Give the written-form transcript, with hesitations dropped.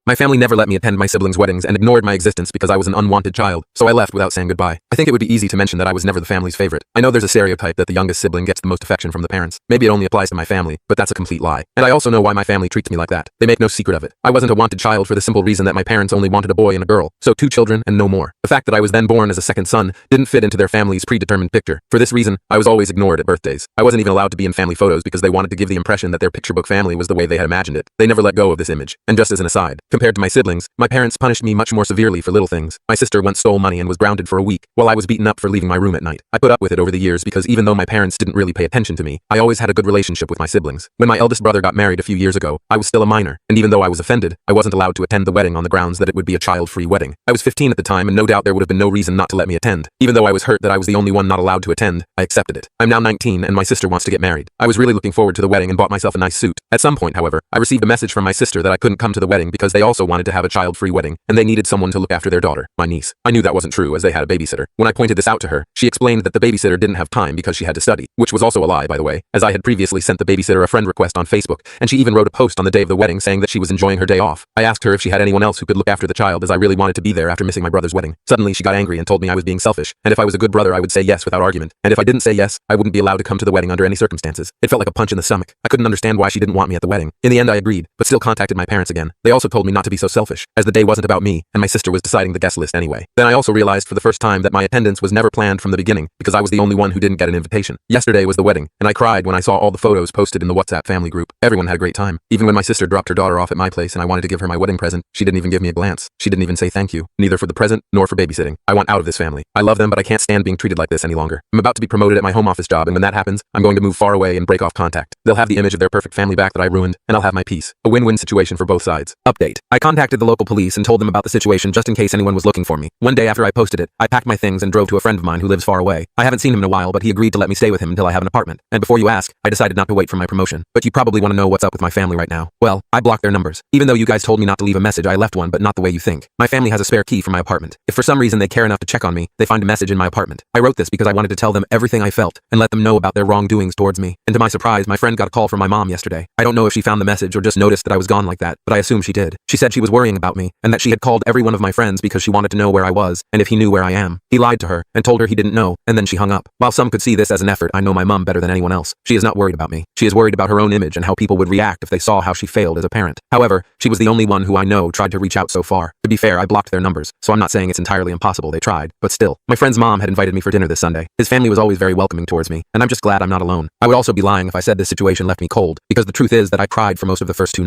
My family never let me attend my siblings' weddings and ignored my existence because I was an unwanted child, so I left without saying goodbye. I think it would be easy to mention that I was never the family's favorite. I know there's a stereotype that the youngest sibling gets the most affection from the parents. Maybe it only applies to my family, but that's a complete lie. And I also know why my family treats me like that. They make no secret of it. I wasn't a wanted child for the simple reason that my parents only wanted a boy and a girl, so 2 children and no more. The fact that I was then born as a second son didn't fit into their family's predetermined picture. For this reason, I was always ignored at birthdays. I wasn't even allowed to be in family photos because they wanted to give the impression that their picture book family was the way they had imagined it. They never let go of this image. And just as an aside, compared to my siblings, my parents punished me much more severely for little things. My sister once stole money and was grounded for a week, while I was beaten up for leaving my room at night. I put up with it over the years because even though my parents didn't really pay attention to me, I always had a good relationship with my siblings. When my eldest brother got married a few years ago, I was still a minor, and even though I was offended, I wasn't allowed to attend the wedding on the grounds that it would be a child-free wedding. I was 15 at the time, and no doubt there would have been no reason not to let me attend. Even though I was hurt that I was the only one not allowed to attend, I accepted it. I'm now 19, and my sister wants to get married. I was really looking forward to the wedding and bought myself a nice suit. At some point, however, I received a message from my sister that I couldn't come to the wedding because they also wanted to have a child-free wedding, and they needed someone to look after their daughter, my niece. I knew that wasn't true as they had a babysitter. When I pointed this out to her, she explained that the babysitter didn't have time because she had to study, which was also a lie, by the way, as I had previously sent the babysitter a friend request on Facebook, and she even wrote a post on the day of the wedding saying that she was enjoying her day off. I asked her if she had anyone else who could look after the child as I really wanted to be there after missing my brother's wedding. Suddenly she got angry and told me I was being selfish, and if I was a good brother I would say yes without argument, and if I didn't say yes, I wouldn't be allowed to come to the wedding under any circumstances. It felt like a punch in the stomach. I couldn't understand why she didn't want me at the wedding. In the end I agreed, but still contacted my parents again. They also told me not to be so selfish, as the day wasn't about me, and my sister was deciding the guest list anyway. Then I also realized for the first time that my attendance was never planned from the beginning, because I was the only one who didn't get an invitation. Yesterday was the wedding, and I cried when I saw all the photos posted in the WhatsApp family group. Everyone had a great time. Even when my sister dropped her daughter off at my place and I wanted to give her my wedding present, she didn't even give me a glance. She didn't even say thank you, neither for the present nor for babysitting. I want out of this family. I love them, but I can't stand being treated like this any longer. I'm about to be promoted at my home office job, and when that happens, I'm going to move far away and break off contact. They'll have the image of their perfect family back that I ruined, and I'll have my peace. A win-win situation for both sides. Update. I contacted the local police and told them about the situation just in case anyone was looking for me. One day after I posted it, I packed my things and drove to a friend of mine who lives far away. I haven't seen him in a while, but he agreed to let me stay with him until I have an apartment. And before you ask, I decided not to wait for my promotion. But you probably want to know what's up with my family right now. Well, I blocked their numbers. Even though you guys told me not to leave a message, I left one, but not the way you think. My family has a spare key for my apartment. If for some reason they care enough to check on me, they find a message in my apartment. I wrote this because I wanted to tell them everything I felt and let them know about their wrongdoings towards me. And to my surprise, my friend got a call from my mom yesterday. I don't know if she found the message or just noticed that I was gone like that, but I assume she did. She said she was worrying about me and that she had called every one of my friends because she wanted to know where I was and if he knew where I am. He lied to her and told her he didn't know, and then she hung up. While some could see this as an effort, I know my mom better than anyone else. She is not worried about me. She is worried about her own image and how people would react if they saw how she failed as a parent. However, she was the only one who I know tried to reach out so far. To be fair, I blocked their numbers, so I'm not saying it's entirely impossible they tried, but still. My friend's mom had invited me for dinner this Sunday. His family was always very welcoming towards me, and I'm just glad I'm not alone. I would also be lying if I said this situation left me cold, because the truth is that I cried for most of the first 2 nights.